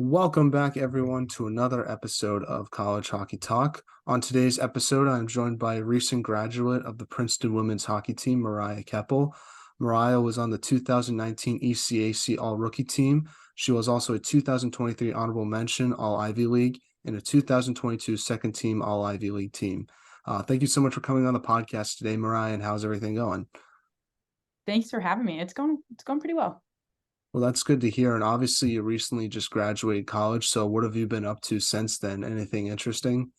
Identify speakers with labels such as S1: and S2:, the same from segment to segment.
S1: Welcome back, everyone, to another episode of College Hockey Talk. On today's episode, I'm joined by a recent graduate of the Princeton women's hockey team, Mariah Keopple. Mariah was on the 2019 ECAC All-Rookie team. She was also a 2023 Honorable Mention All-Ivy League and a 2022 Second Team All-Ivy League team. Thank you so much for coming on the podcast today, Mariah, and how's everything going?
S2: Thanks for having me. It's going pretty well.
S1: Well, that's good to hear. And obviously, you recently just graduated college. So, what have you been up to since then? Anything interesting?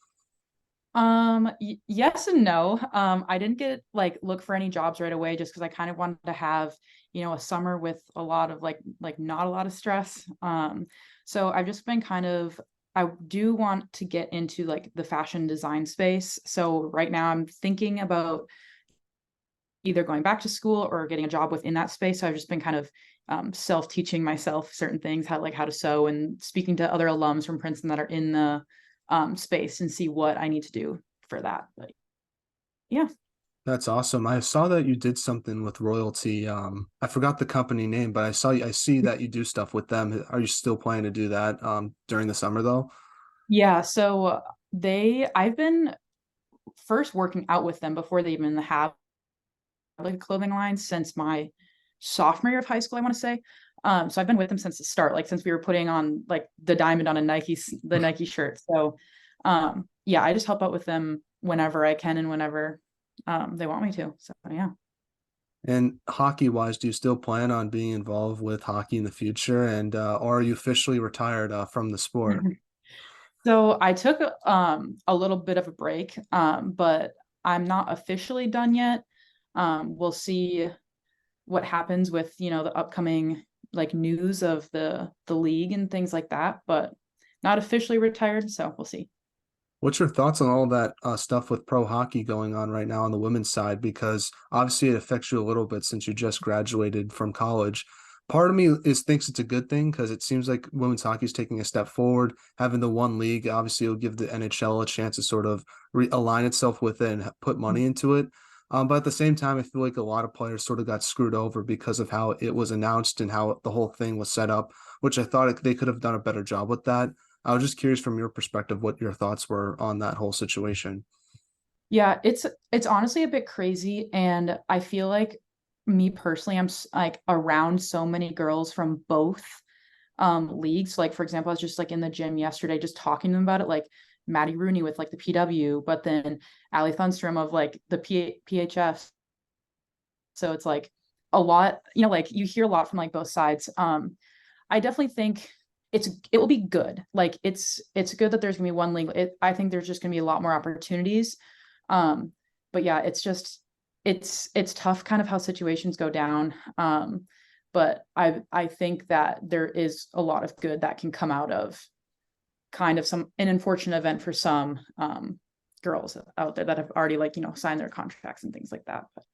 S2: Yes and no. I didn't get look for any jobs right away just because I kind of wanted to have, a summer with a lot of not a lot of stress. So I've just been I do want to get into like the fashion design space. So right now I'm thinking about either going back to school or getting a job within that space. So I've just been kind of self-teaching myself certain things, how to sew, and speaking to other alums from Princeton that are in the space and see what I need to do for that. But yeah.
S1: That's awesome. I saw that you did something with Royalty. I forgot the company name, but I see that you do stuff with them. Are you still planning to do that during the summer though?
S2: Yeah. So I've been first working out with them before they even have like a clothing line since my sophomore year of high school, I want to say. So I've been with them since the start, like since we were putting on like the diamond on the Nike shirt. So yeah, I just help out with them whenever I can and whenever they want me to. So yeah.
S1: And hockey wise, do you still plan on being involved with hockey in the future? And or are you officially retired from the sport?
S2: So I took a little bit of a break, but I'm not officially done yet. We'll see what happens with, the upcoming like news of the league and things like that, but not officially retired, so we'll see.
S1: What's your thoughts on all that stuff with pro hockey going on right now on the women's side? Because obviously it affects you a little bit since you just graduated from college. Part of me is thinks it's a good thing because it seems like women's hockey is taking a step forward. Having the one league obviously will give the NHL a chance to sort of realign itself with it and put money into it. But at the same time, I feel like a lot of players sort of got screwed over because of how it was announced and how the whole thing was set up, which I thought they could have done a better job with that. I was just curious from your perspective what your thoughts were on that whole situation.
S2: Yeah, it's honestly a bit crazy, and I feel like me personally, like around so many girls from both leagues. Like for example, I was just like in the gym yesterday just talking to them about it, like Maddie Rooney with like the PW, but then Ali Thunstrom of like the PHF. So it's like a lot, like you hear a lot from like both sides. I definitely think it will be good. Like it's good that there's gonna be one league. I think there's just gonna be a lot more opportunities. Um, but yeah, it's tough kind of how situations go down. But I think that there is a lot of good that can come out of kind of an unfortunate event for some girls out there that have already like, signed their contracts and things like that. But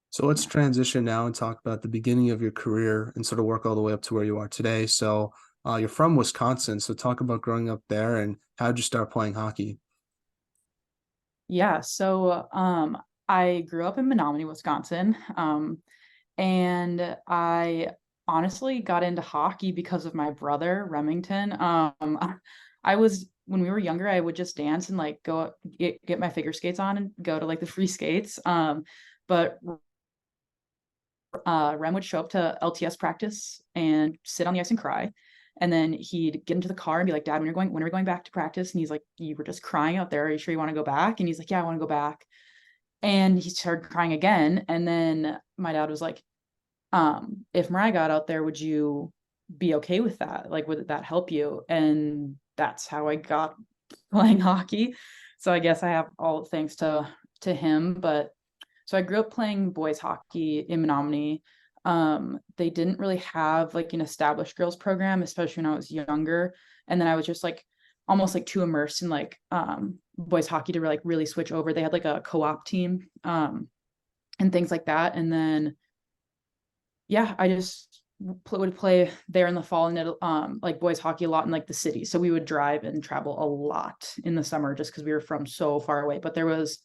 S1: So let's
S2: yeah.
S1: transition now and talk about the beginning of your career and sort of work all the way up to where you are today. So you're from Wisconsin. So talk about growing up there and how did you start playing hockey?
S2: Yeah, so I grew up in Menominee, Wisconsin. And I honestly got into hockey because of my brother, Remington. I was when we were younger, I would just dance and like go get my figure skates on and go to like the free skates. But Rem would show up to LTS practice and sit on the ice and cry. And then he'd get into the car and be like, Dad, when are we going back to practice? And he's like, you were just crying out there. Are you sure you want to go back? And he's like, yeah, I want to go back. And he started crying again. And then my dad was like, if Mariah got out there, would you be okay with that? Like, would that help you? And that's how I got playing hockey. So I guess I have all thanks to him. But so I grew up playing boys hockey in Menominee. They didn't really have like an established girls program, especially when I was younger. And then I was just like almost like too immersed in like boys hockey to like really switch over. They had like a co-op team and things like that. And then yeah, I just would play there in the fall and it like boys hockey a lot in like the city. So we would drive and travel a lot in the summer just because we were from so far away. But there was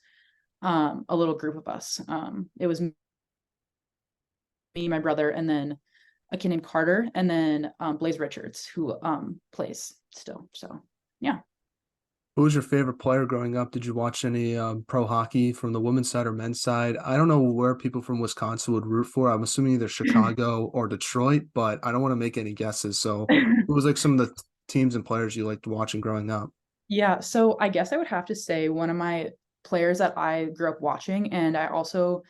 S2: a little group of us. It was me, my brother, and then a kid named Carter, and then Blaze Richards, who plays still. So yeah.
S1: Who was your favorite player growing up? Did you watch any pro hockey from the women's side or men's side? I don't know where people from Wisconsin would root for. I'm assuming either Chicago or Detroit, but I don't want to make any guesses. So, who was like some of the teams and players you liked watching growing up?
S2: Yeah, so I guess I would have to say one of my players that I grew up watching, and I also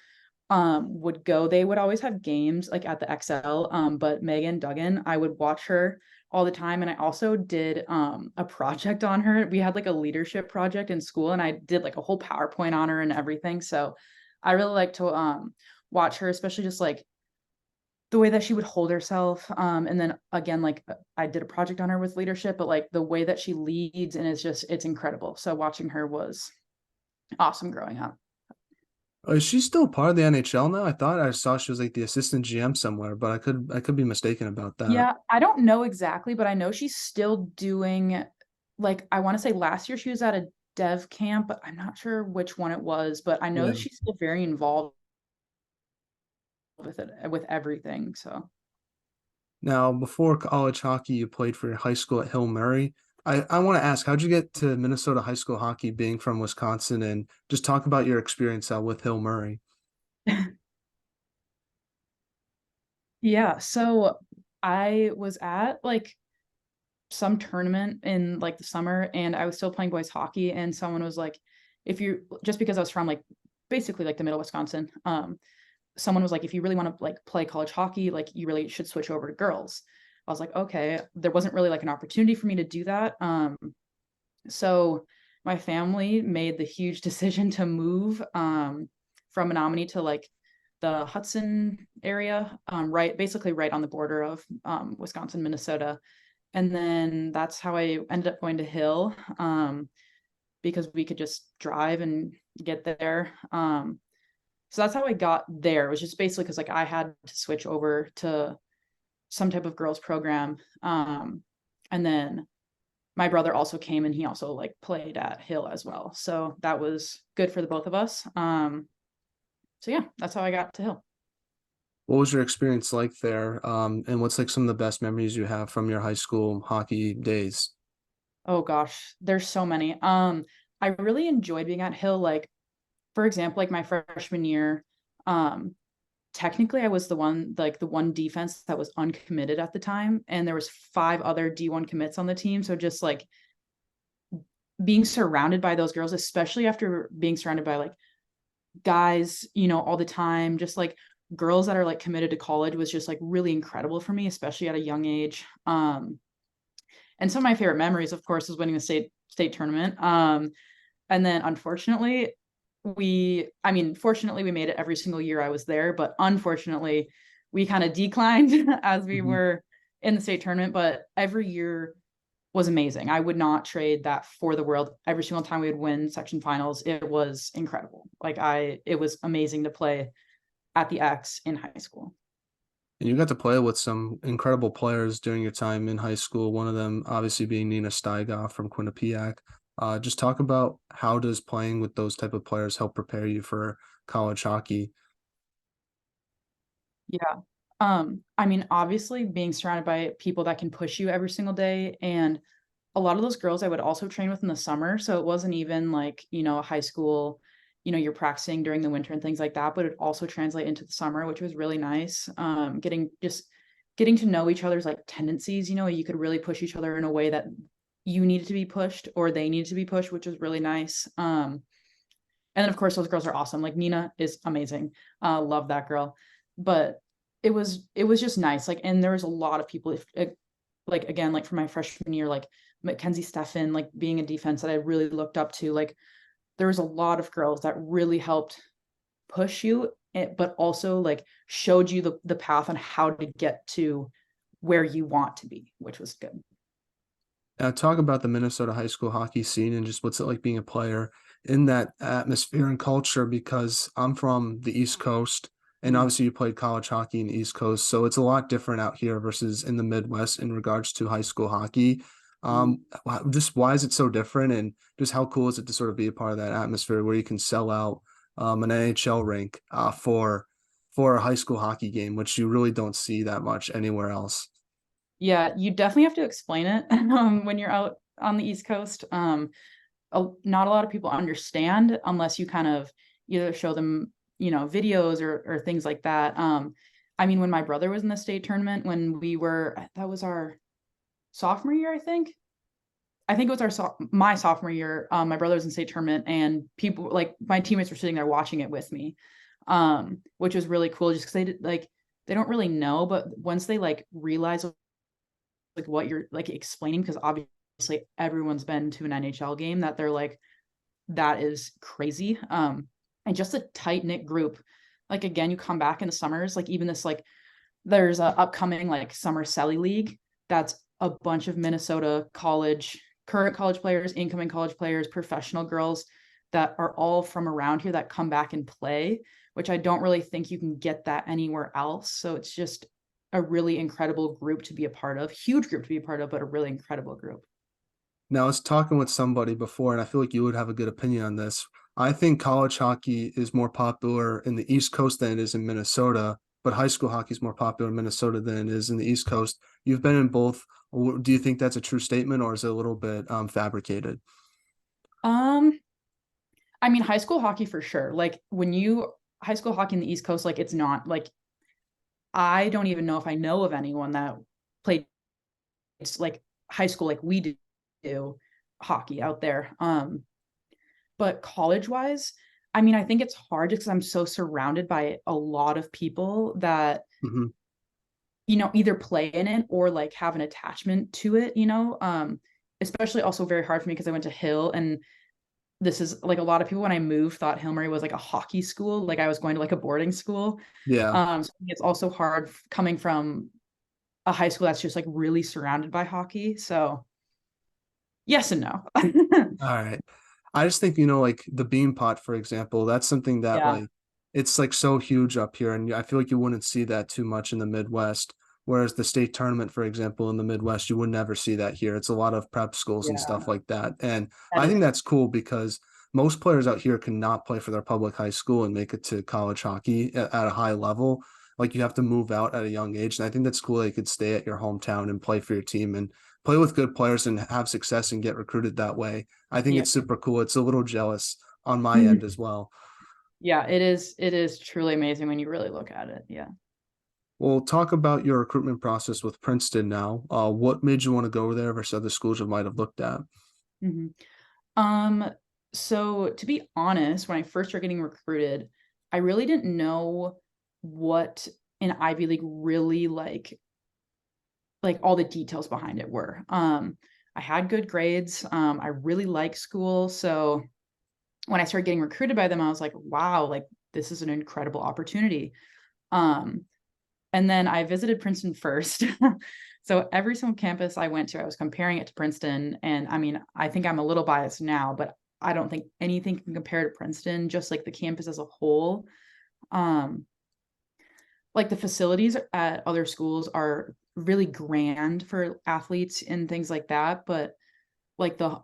S2: would go, they would always have games like at the XL, but Megan Duggan, I would watch her all the time. And I also did a project on her. We had like a leadership project in school, and I did like a whole PowerPoint on her and everything. So I really like to watch her, especially just like the way that she would hold herself. And then again, like I did a project on her with leadership, but like the way that she leads, and it's incredible. So watching her was awesome growing up.
S1: Is she still part of the NHL now? I thought I saw she was like the assistant GM somewhere, but I could be mistaken about that.
S2: Yeah, I don't know exactly, but I know she's still doing, like, I want to say last year she was at a dev camp, but I'm not sure which one it was, but I know that
S1: Yeah.
S2: she's still very involved with it, with everything. So
S1: Now, before college hockey, you played for your high school at Hill Murray. I want to ask, how'd you get to Minnesota high school hockey being from Wisconsin and just talk about your experience with Hill Murray?
S2: yeah, so I was at like some tournament in like the summer, and I was still playing boys hockey, and someone was like, if you, just because I was from like basically like the middle of Wisconsin, someone was like, if you really want to like play college hockey, like you really should switch over to girls. I was like, okay. There wasn't really like an opportunity for me to do that. So my family made the huge decision to move from Menominee to like the Hudson area, right, basically right on the border of Wisconsin, Minnesota. And then that's how I ended up going to Hill, because we could just drive and get there. So that's how I got there. It was just basically because like I had to switch over to some type of girls program. And then my brother also came, and he also like played at Hill as well. So that was good for the both of us. So yeah, that's how I got to Hill.
S1: What was your experience like there? And what's like some of the best memories you have from your high school hockey days?
S2: Oh gosh, there's so many. I really enjoyed being at Hill. Like, for example, like my freshman year, um, technically I was the one defense that was uncommitted at the time, and there was five other D1 commits on the team. So just like being surrounded by those girls, especially after being surrounded by like guys, all the time, just like girls that are like committed to college was just like really incredible for me, especially at a young age. And some of my favorite memories, of course, is winning the state tournament. And then unfortunately, fortunately we made it every single year I was there, but unfortunately we kind of declined as we
S1: Mhm.
S2: were in the state tournament. But every year was amazing. I would not trade that for the world. Every single time we would win section finals, it was incredible. It was amazing to play at the X in high school.
S1: And you got to play with some incredible players during your time in high school. One of them obviously being Nina Steigoff from Quinnipiac. Just talk about how does playing with those type of players help prepare you for college hockey?
S2: Yeah. Obviously being surrounded by people that can push you every single day, and a lot of those girls I would also train with in the summer. So it wasn't even like, high school, you're practicing during the winter and things like that, but it also translate into the summer, which was really nice. Getting to know each other's like tendencies, you could really push each other in a way that you needed to be pushed or they needed to be pushed, which was really nice. And then of course those girls are awesome. Like Nina is amazing. Love that girl. But it was just nice. Like, and there was a lot of people, like again, like for my freshman year, like Mackenzie Steffen, like being a defense that I really looked up to. Like there was a lot of girls that really helped push you, but also like showed you the path on how to get to where you want to be, which was good.
S1: Talk about the Minnesota high school hockey scene and just what's it like being a player in that atmosphere and culture. Because I'm from the East Coast, and
S2: Mm.
S1: obviously you played college hockey in the East Coast, so it's a lot different out here versus in the Midwest in regards to high school hockey.
S2: Mm.
S1: Just why is it so different, and just how cool is it to sort of be a part of that atmosphere where you can sell out an NHL rink for for a high school hockey game, which you really don't see that much anywhere else.
S2: Yeah, you definitely have to explain it when you're out on the East Coast. Not a lot of people understand unless you kind of either show them, videos or things like that. I mean, when my brother was in the state tournament, when that was our sophomore year, I think. I think it was my sophomore year. My brother was in state tournament, and people like my teammates were sitting there watching it with me, which was really cool. Just because they don't really know, but once they like realize like what you're like explaining, because obviously everyone's been to an NHL game, that they're like, that is crazy. And just a tight knit group. Like again, you come back in the summers, like even this like there's a upcoming like summer Selly League that's a bunch of Minnesota current college players, incoming college players, professional girls that are all from around here that come back and play, which I don't really think you can get that anywhere else. So it's just a really incredible group to be a part of, huge group to be a part of, but a really incredible group.
S1: Now, I was talking with somebody before, and I feel like you would have a good opinion on this. I think college hockey is more popular in the East Coast than it is in Minnesota, but high school hockey is more popular in Minnesota than it is in the East Coast. You've been in both. Do you think that's a true statement, or is it a little bit fabricated?
S2: Um, I mean, high school hockey for sure. Like high school hockey in the East Coast, like it's not like I don't even know if I know of anyone that played it's like high school like we do hockey out there. But college wise, I mean, I think it's hard just because I'm so surrounded by a lot of people that,
S1: Hmm.
S2: either play in it or like have an attachment to it, especially also very hard for me because I went to Hill, and this is like a lot of people when I moved thought Hill Murray was like a hockey school. Like I was going to like a boarding school.
S1: Yeah.
S2: So I think it's also hard coming from a high school that's just like really surrounded by hockey. So yes and no.
S1: All right. I just think, like the bean pot, for example, that's something that
S2: Yeah.
S1: like it's like so huge up here. And I feel like you wouldn't see that too much in the Midwest. Whereas the state tournament, for example, in the Midwest, you would never see that here. It's a lot of prep schools and
S2: Yeah.
S1: stuff like that. And
S2: That
S1: I think
S2: is
S1: that's cool because most players out here cannot play for their public high school and make it to college hockey at a high level. Like you have to move out at a young age. And I think that's cool that you could stay at your hometown and play for your team and play with good players and have success and get recruited that way. I think
S2: yeah.
S1: it's super cool. It's a little jealous on my end as well.
S2: Yeah, it is truly amazing when you really look at it. Yeah.
S1: We'll talk about your recruitment process with Princeton now. What made you want to go there versus other schools you might have looked at?
S2: hmm Um, so to be honest, when I first started getting recruited, I really didn't know what an Ivy League really like all the details behind it were. I had good grades. I really like school. So when I started getting recruited by them, I was like, wow, like this is an incredible opportunity. Um, and then I visited Princeton first. So every single campus I went to, I was comparing it to Princeton. And I mean, I think I'm a little biased now, but I don't think anything can compare to Princeton, just like the campus as a whole. Um, like the facilities at other schools are really grand for athletes and things like that, but like the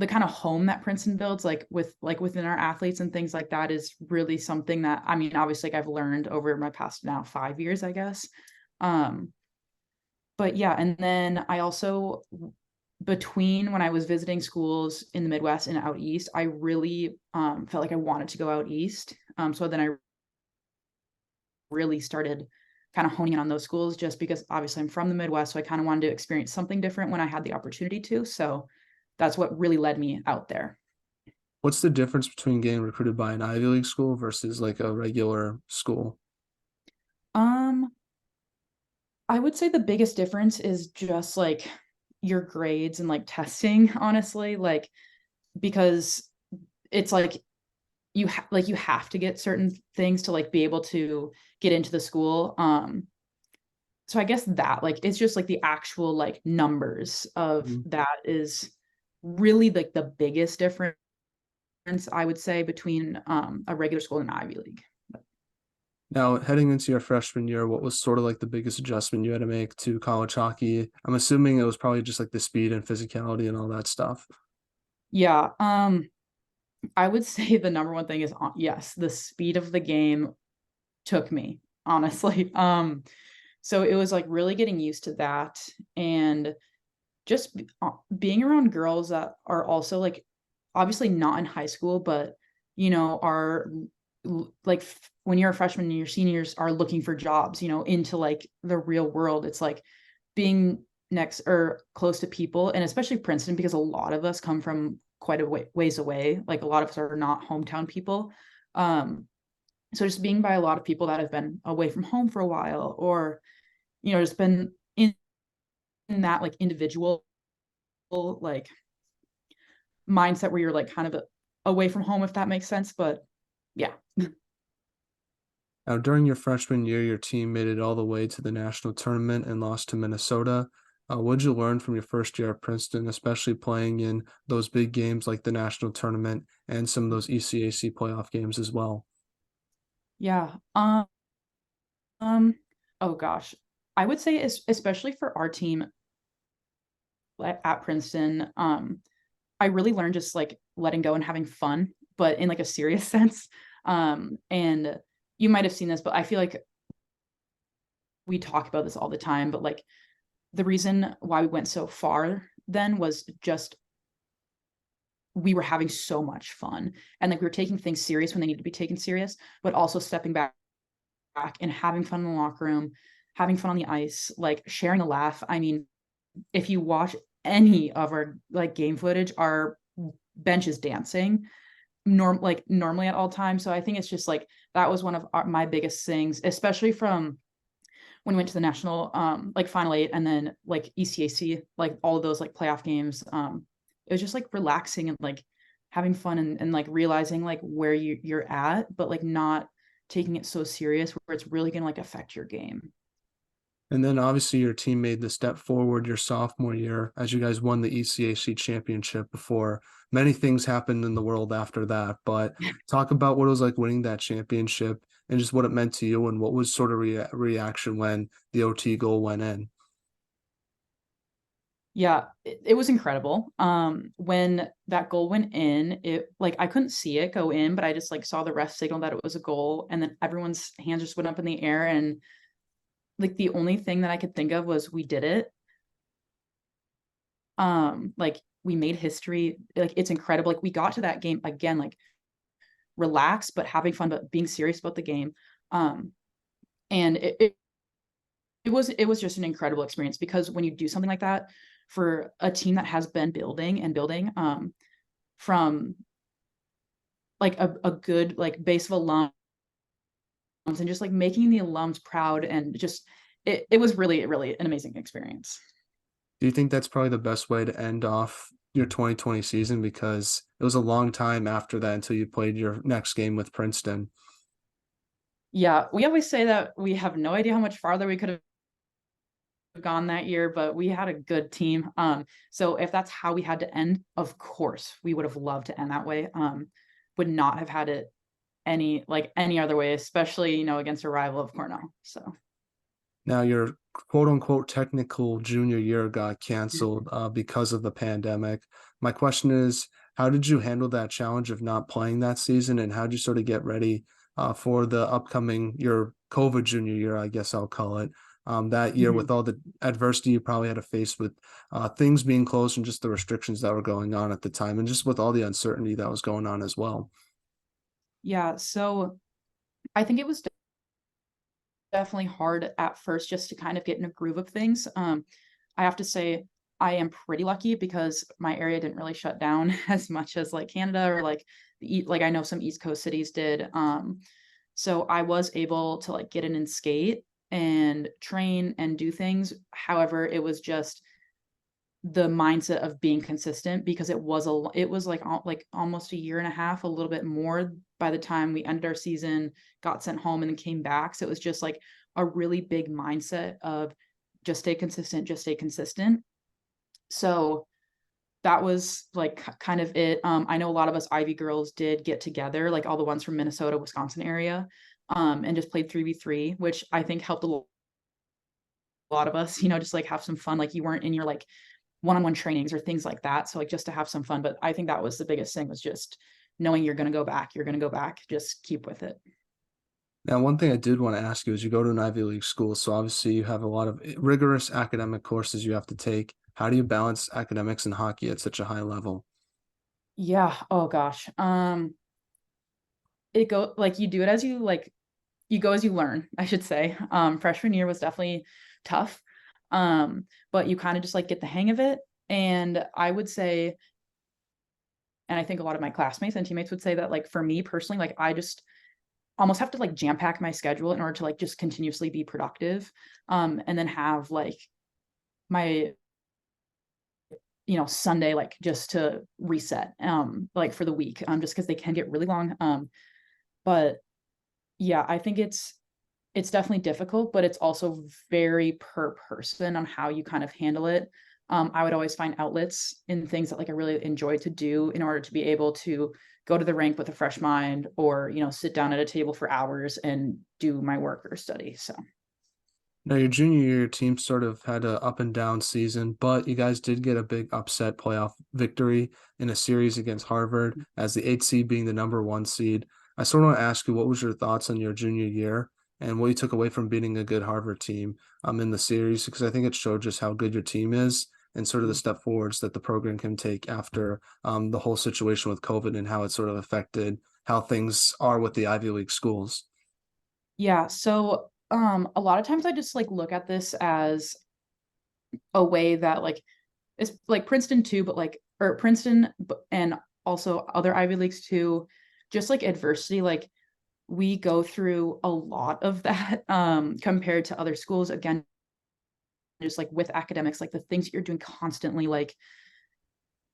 S2: kind of home that Princeton builds, like within our athletes and things like that, is really something that I mean, obviously, like I've learned over my past now 5 years, I guess. Um, but yeah, and then I also between when I was visiting schools in the Midwest and out east, I really felt like I wanted to go out east. So then I really started kind of honing in on those schools just because obviously I'm from the Midwest, so I kind of wanted to experience something different when I had the opportunity to. So that's what really led me out there.
S1: What's the difference between getting recruited by an Ivy League school versus like a regular school?
S2: Um, I would say the biggest difference is just like your grades and like testing, honestly, like because it's like you have to get certain things to like be able to get into the school. So I guess that like it's just like the actual like numbers of
S1: Mhm.
S2: that is really like the biggest difference I would say between a regular school and an Ivy League.
S1: Now, heading into your freshman year, what was sort of like the biggest adjustment you had to make to college hockey? I'm assuming it was probably just like the speed and physicality and all that stuff.
S2: Yeah, I would say the number one thing is yes, the speed of the game took me, honestly. So it was like really getting used to that, and just being around girls that are also like obviously not in high school, but are like when you're a freshman and your seniors are looking for jobs, into like the real world. It's like being next or close to people, and especially Princeton, because a lot of us come from quite a ways away. Like a lot of us are not hometown people. So just being by a lot of people that have been away from home for a while, or just been in that like individual like mindset where you're like kind of away from home, if that makes sense. But yeah.
S1: Now, during your freshman year, your team made it all the way to the national tournament and lost to Minnesota. What did you learn from your first year at Princeton, especially playing in those big games like the national tournament and some of those ECAC playoff games as well?
S2: Yeah. Oh gosh. I would say especially for our team at Princeton, I really learned just like letting go and having fun, but in like a serious sense. And you might have seen this, but I feel like we talk about this all the time, but like the reason why we went so far then was just we were having so much fun, and like we were taking things serious when they needed to be taken serious, but also stepping back and having fun in the locker room, having fun on the ice, like sharing a laugh. I mean, if you watch any of our like game footage, our bench is dancing normally at all times. So I think it's just like that was one of my biggest things, especially from when we went to the national like final eight, and then like ECAC, like all of those like playoff games. It was just like relaxing and like having fun, and like realizing like where you're at, but like not taking it so serious where it's really gonna like affect your game.
S1: And then obviously your team made the step forward your sophomore year as you guys won the ECAC championship before many things happened in the world after that. But talk about what it was like winning that championship and just what it meant to you and what was sort of reaction when the OT goal went in.
S2: Yeah, it was incredible. When that goal went in, it like I couldn't see it go in, but I just like saw the ref signal that it was a goal, and then everyone's hands just went up in the air, and like the only thing that I could think of was we did it. Like we made history. Like it's incredible. Like we got to that game again, like relaxed but having fun, but being serious about the game. Um, and it was just an incredible experience, because when you do something like that for a team that has been building and building, from like a good like base of alums, and just like making the alums proud, and just it was really really an amazing experience.
S1: Do you think that's probably the best way to end off your 2020 season? Because it was a long time after that until you played your next game with Princeton.
S2: Yeah, we always say that we have no idea how much farther we could have gone that year, but we had a good team. So if that's how we had to end, of course we would have loved to end that way. Would not have had it any other way, especially against a rival of Cornell. So
S1: Now, your quote unquote technical junior year got canceled because of the pandemic. My question is, how did you handle that challenge of not playing that season, and how did you sort of get ready for the upcoming your COVID junior year, I guess I'll call it, that year
S2: mhm.
S1: with all the adversity you probably had to face with things being closed and just the restrictions that were going on at the time, and just with all the uncertainty that was going on as well?
S2: Yeah, so I think it was definitely hard at first just to kind of get in a groove of things. I have to say I am pretty lucky because my area didn't really shut down as much as like Canada, or like like I know some East Coast cities did. So I was able to like get in and skate and train and do things. However, it was just the mindset of being consistent, because it was like almost a year and a half, a little bit more, by the time we ended our season, got sent home, and then came back. So it was just like a really big mindset of just stay consistent, just stay consistent. So that was like kind of it. I know a lot of us Ivy girls did get together, like all the ones from Minnesota, Wisconsin area, and just played 3v3, which I think helped a lot of us, just like have some fun. Like you weren't in your like one-on-one trainings or things like that. So like just to have some fun. But I think that was the biggest thing, was just knowing you're going to go back, just keep with it.
S1: Now, one thing I did want to ask you is you go to an Ivy League school, so obviously you have a lot of rigorous academic courses you have to take. How do you balance academics and hockey at such a high level?
S2: Yeah. Oh gosh. It go like you do it as you like you go as you learn, I should say. Freshman year was definitely tough. But you kind of just like get the hang of it. And I would say, and I think a lot of my classmates and teammates would say that like for me personally, like I just almost have to like jam pack my schedule in order to like just continuously be productive. And then have like my Sunday like just to reset like for the week just because they can get really long. But yeah, I think it's definitely difficult, but it's also very per person on how you kind of handle it. I would always find outlets in things that like I really enjoy to do in order to be able to go to the rink with a fresh mind or, sit down at a table for hours and do my work or study. So
S1: Now, your junior year, your team sort of had a up and down season, but you guys did get a big upset playoff victory in a series against Harvard as the eighth seed being the number one seed. I sort of want to ask you, what was your thoughts on your junior year and what you took away from beating a good Harvard team in the series? Because I think it showed just how good your team is and sort of the step forwards that the program can take after the whole situation with COVID and how it sort of affected how things are with the Ivy League schools.
S2: yeah, so a lot of times I just like look at this as a way that like it's like Princeton too, but like or Princeton and also other Ivy Leagues too, just like adversity, like we go through a lot of that compared to other schools. Again, just like with academics, like the things that you're doing constantly, like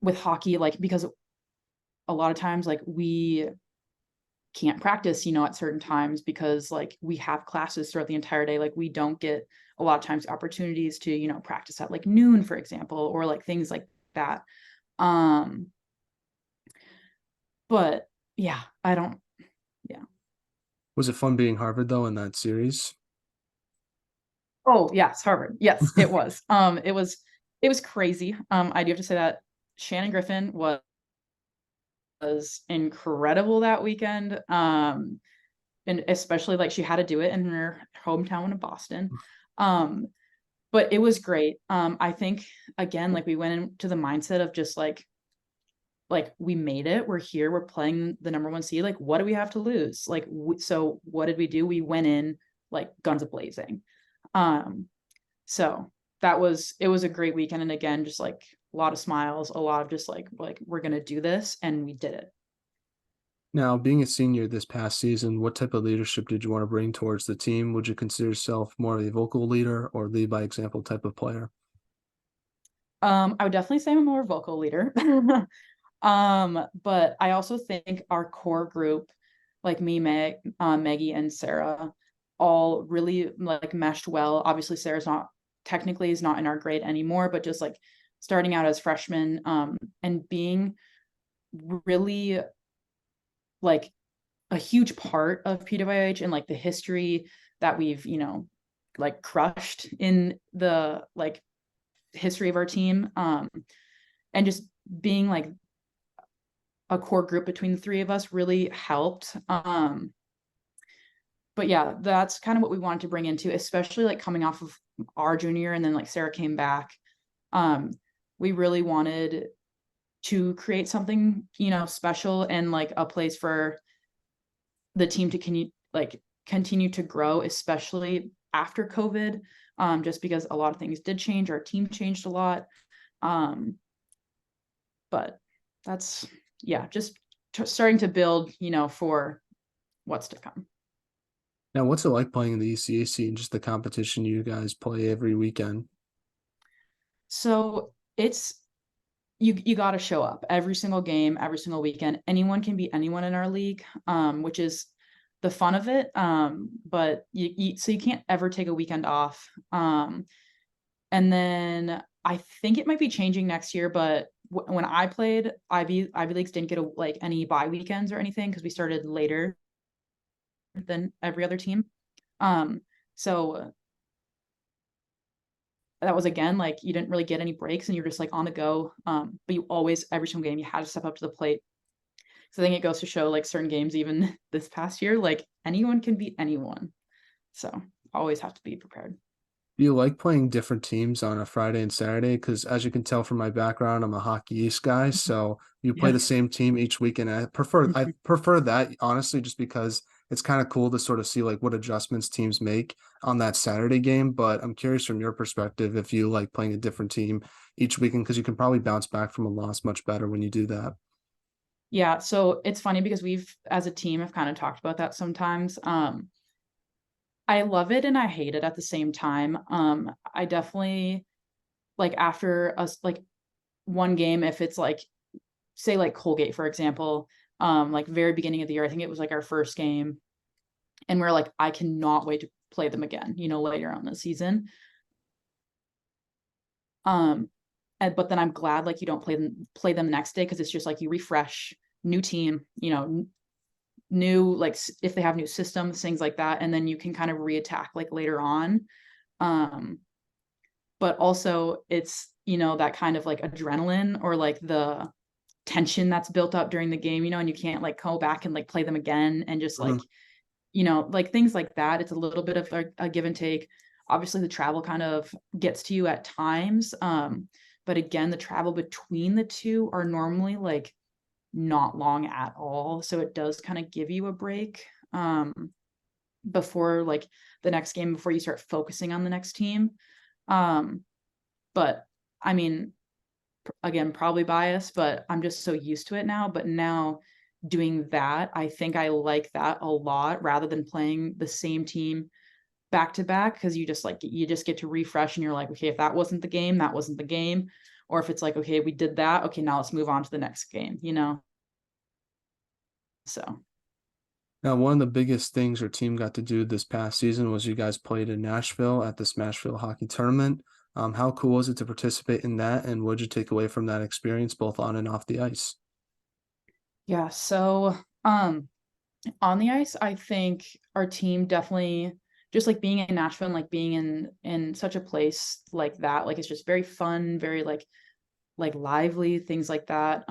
S2: with hockey, like because a lot of times like we can't practice, at certain times because like we have classes throughout the entire day. Like we don't get a lot of times opportunities to, practice at like noon, for example, or like things like that. Um, but yeah, I don't, yeah.
S1: Was it fun being Harvard though in that series?
S2: Oh, yes, Harvard. Yes, it was. It was crazy. I do have to say that Shannon Griffin was incredible that weekend. And especially like she had to do it in her hometown in Boston. Um, but it was great. I think again, like we went into the mindset of just like we made it, we're here, we're playing the number one seed. Like, what do we have to lose? Like, so what did we do? We went in like guns a blazing. Um, so it was a great weekend. And again, just like a lot of smiles, a lot of just like we're gonna do this, and we did it.
S1: Now, being a senior this past season, what type of leadership did you want to bring towards the team? Would you consider yourself more of a vocal leader or lead by example type of player?
S2: I would definitely say I'm a more vocal leader. But I also think our core group, like me, Maggie, and Sarah, all really like meshed well. Obviously, Sarah's not technically is not in our grade anymore, but just like starting out as freshmen, and being really like a huge part of PWH and like the history that we've, like crushed in the like history of our team. And just being like a core group between the three of us really helped. But yeah, that's kind of what we wanted to bring into, especially like coming off of our junior and then like Sarah came back. Um, we really wanted to create something, special and like a place for the team to continue to grow, especially after COVID. Just because a lot of things did change, our team changed a lot. Um, but that's yeah, just starting to build, for what's to come.
S1: Now, what's it like playing in the ECAC and just the competition you guys play every weekend?
S2: So it's you got to show up every single game, every single weekend. Anyone can beat anyone in our league, which is the fun of it. But so you can't ever take a weekend off. And then I think it might be changing next year, but when I played, Ivy Leagues didn't get like any bye weekends or anything because we started later than every other team. So that was again like you didn't really get any breaks and you're just like on the go. But you always every single game you had to step up to the plate So I think it goes to show like certain games, even this past year, like anyone can beat anyone. So always have to be prepared.
S1: Do you like playing different teams on a Friday and Saturday? Because as you can tell from my background, I'm a Hockey East guy. So you play
S2: Yeah.
S1: the same team each weekend. I prefer that honestly, just because it's kind of cool to sort of see like what adjustments teams make on that Saturday game. But I'm curious from your perspective if you like playing a different team each weekend because you can probably bounce back from a loss much better when you do that.
S2: Yeah, so it's funny because we've as a team have kind of talked about that sometimes. I love it and I hate it at the same time. I definitely like after us like one game, if it's like say like Colgate, for example, like very beginning of the year, I think it was like our first game, and we're like, I cannot wait to play them again, later on in the season. Um, but then I'm glad like you don't play them the next day because it's just like you refresh, new team, new like if they have new systems, things like that, and then you can kind of reattack like later on. Um, but also it's that kind of like adrenaline or like the tension that's built up during the game, and you can't like go back and like play them again and just like
S1: Mhm.
S2: like things like that. It's a little bit of a give and take. Obviously the travel kind of gets to you at times, but again the travel between the two are normally like not long at all, so it does kind of give you a break before like the next game, before you start focusing on the next team. um but I mean, again, probably biased, but I'm just so used to it now. But now doing that, I think I like that a lot rather than playing the same team back to back, because you just get to refresh and you're like, okay, if that wasn't the game, that wasn't the game. Or if it's like, okay, we did that, okay, now let's move on to the next game. So
S1: Now, one of the biggest things your team got to do this past season was you guys played in Nashville at this Nashville hockey tournament. How cool was it to participate in that, and what did you take away from that experience, both on and off the ice?
S2: yeah, so on the ice, I think our team definitely, just like being in Nashville and like being in such a place like that, like it's just very fun, very like lively, things like that.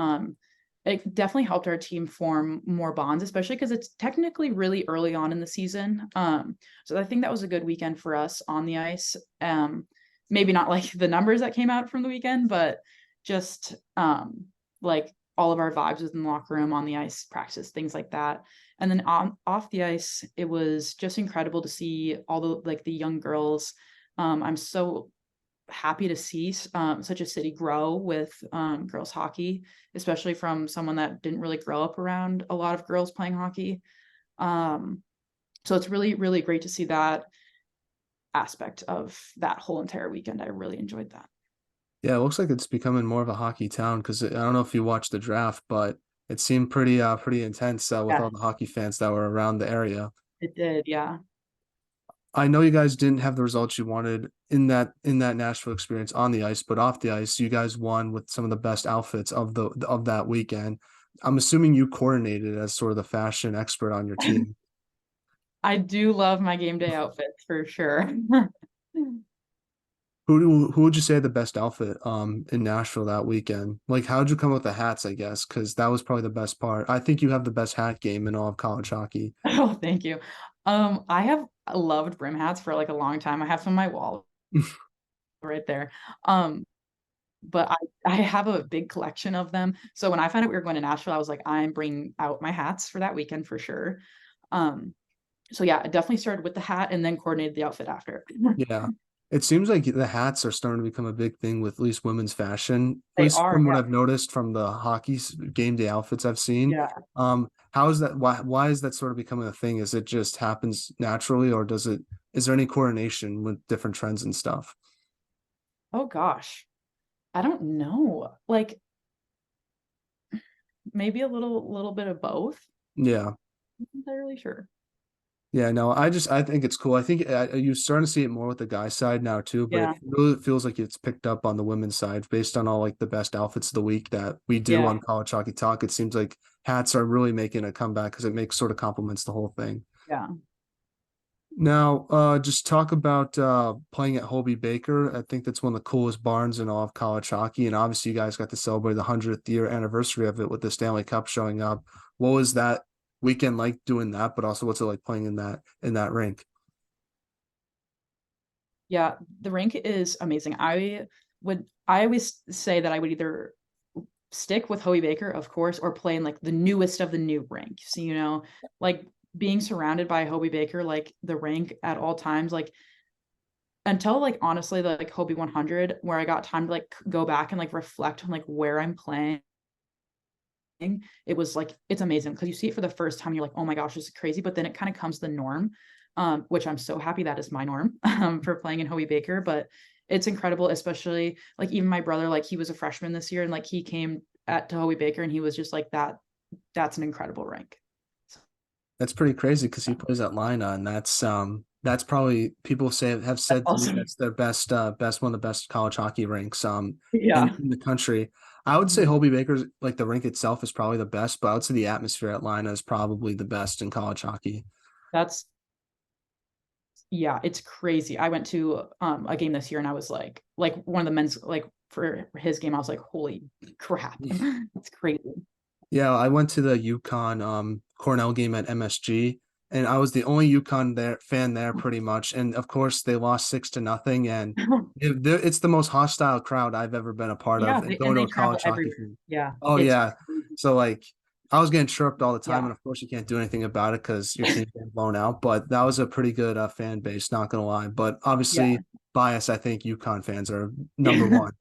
S2: It definitely helped our team form more bonds, especially because it's technically really early on in the season. So I think that was a good weekend for us on the ice. Maybe not like the numbers that came out from the weekend, but just like all of our vibes within the locker room, on the ice, practice, things like that. And then off the ice, it was just incredible to see all the like the young girls. I'm so happy to see such a city grow with girls hockey, especially from someone that didn't really grow up around a lot of girls playing hockey. Um, so it's really, really great to see that aspect of that whole entire weekend. I really enjoyed that.
S1: Yeah, it looks like it's becoming more of a hockey town because I don't know if you watched the draft, but it seemed pretty intense with
S2: Yeah,
S1: all the hockey fans that were around the area.
S2: it did. Yeah.
S1: I know you guys didn't have the results you wanted in that Nashville experience on the ice, but off the ice, you guys won with some of the best outfits of that weekend. I'm assuming you coordinated as sort of the fashion expert on your team.
S2: I do love my game day outfits for sure.
S1: Who would you say had the best outfit in Nashville that weekend? Like how'd you come up with the hats, I guess, because that was probably the best part. I think you have the best hat game in all of college hockey.
S2: Oh, thank you. I have loved brim hats for like a long time. I have some on my wall right there. But I have a big collection of them. So when I found out we were going to Nashville, I was like, I'm bringing out my hats for that weekend for sure. Um, so yeah, I definitely started with the hat and then coordinated the outfit after.
S1: Yeah. It seems like the hats are starting to become a big thing with at least women's fashion, at
S2: They
S1: least
S2: are,
S1: from what
S2: yeah.
S1: I've noticed from the game day outfits I've seen.
S2: Yeah.
S1: How is that why is that sort of becoming a thing? Is it just happens naturally or is there any coordination with different trends and stuff?
S2: Oh gosh. I don't know. Like maybe a little bit of both.
S1: Yeah.
S2: I'm not entirely sure.
S1: Yeah, no, I think it's cool. I think you're starting to see it more with the guy side now too, but it
S2: Yeah.
S1: really feels like it's picked up on the women's side based on all like the best outfits of the week that we do
S2: Yeah.
S1: on College Hockey Talk. It seems like hats are really making a comeback because it makes sort of complements the whole thing.
S2: Yeah.
S1: Now, just talk about playing at Hobie Baker. I think that's one of the coolest barns in all of college hockey, and obviously you guys got to celebrate the 100th year anniversary of it with the Stanley Cup showing up. what was that weekend like doing that, but also what's it like playing in that rink?
S2: Yeah, the rink is amazing. I always say that I would either stick with Hobie Baker, of course, or play in like the newest of the new rink. So, like being surrounded by Hobie Baker, like the rink at all times, like until like honestly, like Hobie 100, where I got time to like go back and like reflect on like where I'm playing. It was like it's amazing because you see it for the first time, you're like, oh my gosh, this is crazy. But then it kind of comes the norm, which I'm so happy that is my norm for playing in Hobie Baker. But it's incredible, especially like even my brother, like he was a freshman this year and like he came at to Hobie Baker and he was just like that's an incredible rank. So,
S1: That's pretty crazy because he plays at Lina, and that's probably people say have
S2: that's
S1: said to me
S2: awesome.
S1: that's their best one of the best college hockey rinks
S2: Yeah.
S1: in the country. I would say
S2: Mhm.
S1: Hobie Baker's like the rink itself is probably the best, but I would say the atmosphere at Lina is probably the best in college hockey.
S2: That's yeah, it's crazy. I went to a game this year and I was like one of the men's like for his game, I was like, holy crap. It's crazy.
S1: Yeah, I went to the UConn Cornell game at MSG, and I was the only UConn there fan there pretty much. And of course, they lost 6-0, and it's the most hostile crowd I've ever been a part
S2: Yeah,
S1: of. And
S2: and
S1: going to
S2: they
S1: a
S2: travel
S1: college hockey
S2: everywhere.
S1: game.
S2: Yeah,
S1: Oh
S2: it's
S1: yeah,
S2: crazy.
S1: so like I was getting chirped all the time,
S2: Yeah,
S1: and of course you can't do anything about it because your team's getting blown out. But that was a pretty good fan base, not gonna lie. But
S2: yeah.
S1: obviously, bias. I think UConn fans are number one.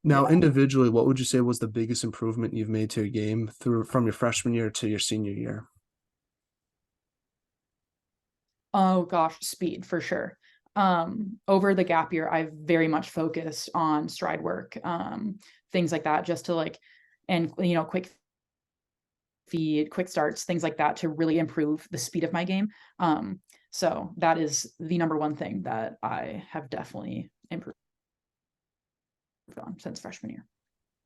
S1: Now,
S2: Yeah.
S1: individually, what would you say was the biggest improvement you've made to your game through from your freshman year to your senior year?
S2: Oh gosh, speed for sure. Over the gap year, I've very much focused on stride work, things like that, just to like, and quick feed, quick starts, things like that to really improve the speed of my game. So that is the number one thing that I have definitely improved on since freshman year.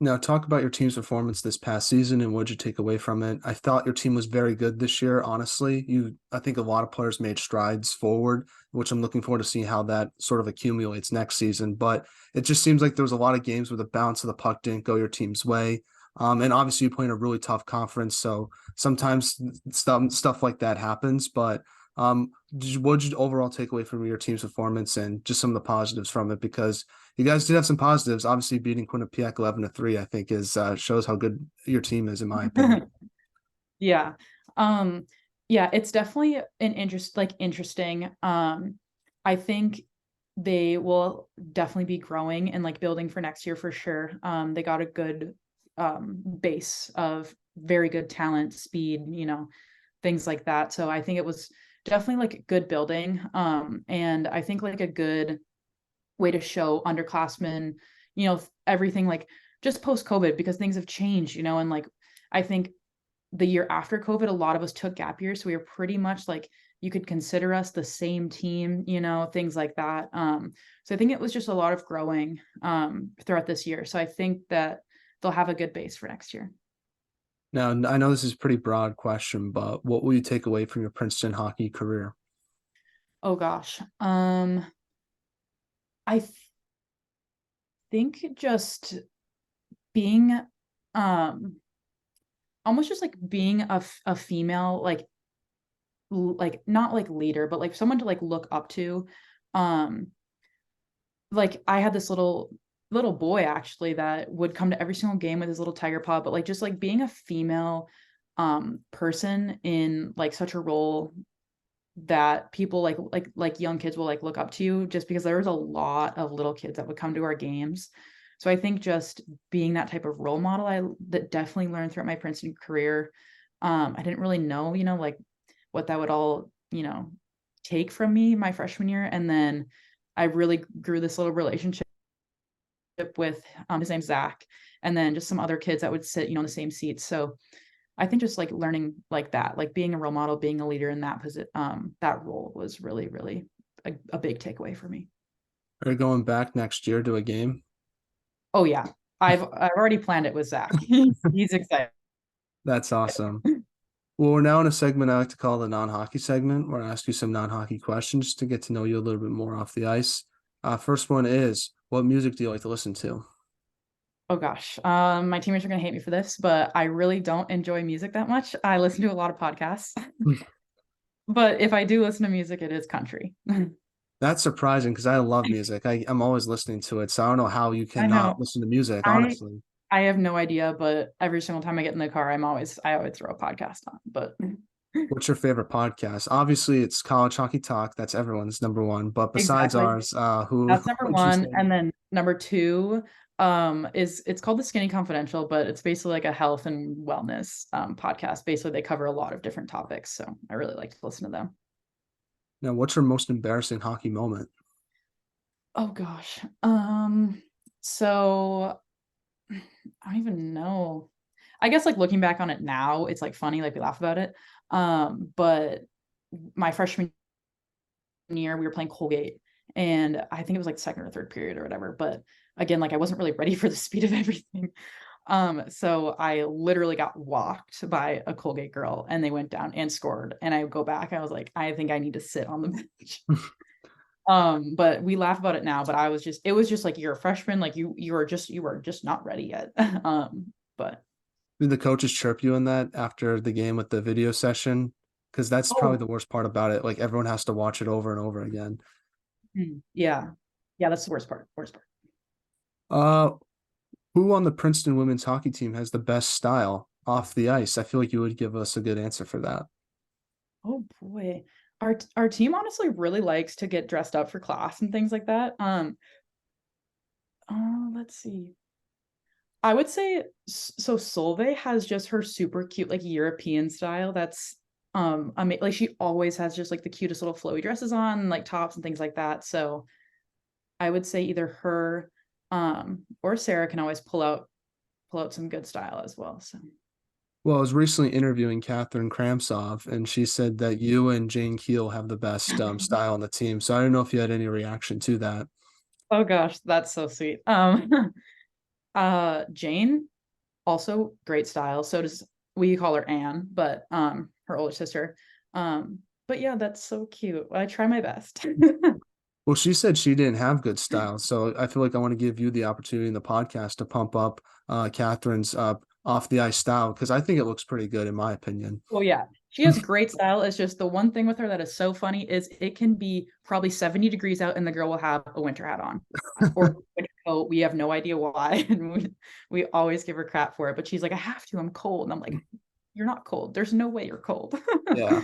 S1: Now, talk about your team's performance this past season and what'd you take away from it? I thought your team was very good this year, honestly. I think a lot of players made strides forward, which I'm looking forward to seeing how that sort of accumulates next season. But it just seems like there was a lot of games where the bounce of the puck didn't go your team's way. And obviously, you play in a really tough conference, so sometimes stuff like that happens. But what did you overall take away from your team's performance and just some of the positives from it? Because you guys did have some positives. Obviously, beating Quinnipiac 11-3, I think, is shows how good your team is, in my opinion.
S2: Yeah. Um, yeah, it's definitely an interesting. I think they will definitely be growing and like building for next year for sure. They got a good base of very good talent, speed, things like that. So I think it was definitely like good building. And I think like a good way to show underclassmen, everything like just post COVID because things have changed, and like I think the year after COVID, a lot of us took gap years. So we were pretty much like you could consider us the same team, things like that. So I think it was just a lot of growing throughout this year. So I think that they'll have a good base for next year.
S1: Now, I know this is a pretty broad question, but what will you take away from your Princeton hockey career?
S2: Oh gosh. I think just being um almost just like being a female like not like leader but like someone to like look up to. um like I had this little boy actually that would come to every single game with his little tiger paw, but like just like being a female person in like such a role that people like young kids will like look up to you, just because there was a lot of little kids that would come to our games. So I think just being that type of role model, I that definitely learned throughout my Princeton career. I didn't really know, like what that would all, take from me my freshman year. And then I really grew this little relationship with his name's Zach, and then just some other kids that would sit, in the same seats. So I think just like learning like that, like being a role model, being a leader in that role was really, really a big takeaway for me.
S1: Are you going back next year to a game?
S2: Oh yeah. I've already planned it with Zach. He's excited.
S1: That's awesome. Well, we're now in a segment I like to call the non-hockey segment, where I ask you some non-hockey questions to get to know you a little bit more off the ice. First one is, what music do you like to listen to?
S2: Oh gosh. My teammates are gonna hate me for this, but I really don't enjoy music that much. I listen to a lot of podcasts, but if I do listen to music, it is country.
S1: That's surprising because I love music. I'm always listening to it, so I don't know how you
S2: I
S1: cannot
S2: know.
S1: listen to music,
S2: I
S1: honestly.
S2: I have no idea, but every single time I get in the car, I always throw a podcast on. But
S1: What's your favorite podcast? Obviously, it's College Hockey Talk. That's everyone's number one. But besides
S2: exactly.
S1: ours, who
S2: That's number
S1: would you
S2: one.
S1: say?
S2: And then number two, is it's called The Skinny Confidential, but it's basically like a health and wellness podcast. Basically, they cover a lot of different topics. So I really like to listen to them.
S1: Now, what's your most embarrassing hockey moment?
S2: Oh gosh. So I don't even know. I guess like looking back on it now, it's like funny, like we laugh about it. But my freshman year, we were playing Colgate, and I think it was like second or third period or whatever. But again, like I wasn't really ready for the speed of everything. So I literally got walked by a Colgate girl, and they went down and scored. And I go back, I was like, I think I need to sit on the bench. But we laugh about it now, but it was just like you're a freshman, like you were just not ready yet. But
S1: Did the coaches chirp you in that after the game with the video session? Because that's probably
S2: oh,
S1: the worst part about it. Like everyone has to watch it over and over again.
S2: yeah. Yeah, that's the worst part. Worst part.
S1: Uh, who on the Princeton women's hockey team has the best style off the ice? I feel like you would give us a good answer for that.
S2: Oh boy. Our team honestly really likes to get dressed up for class and things like that. Let's see. I would say so Solveig has just her super cute like European style that's like she always has just like the cutest little flowy dresses on, like tops and things like that. So I would say either her or Sarah can always pull out some good style as well. So
S1: Well, I was recently interviewing Catherine Kramsov, and she said that you and Jane Keel have the best style on the team. So I don't know if you had any reaction to that.
S2: oh gosh, that's so sweet. Jane also great style. So does we call her Anne, but her older sister. But yeah, that's so cute. I try my best.
S1: Well, she said she didn't have good style, so I feel like I want to give you the opportunity in the podcast to pump up Catherine's off the ice style because I think it looks pretty good in my opinion.
S2: Well, yeah, she has great style. It's just the one thing with her that is so funny is it can be probably 70 degrees out and the girl will have a winter hat on or winter coat. We have no idea why. And we always give her crap for it. But she's like, I have to, I'm cold. And I'm like, you're not cold. There's no way you're cold.
S1: Yeah.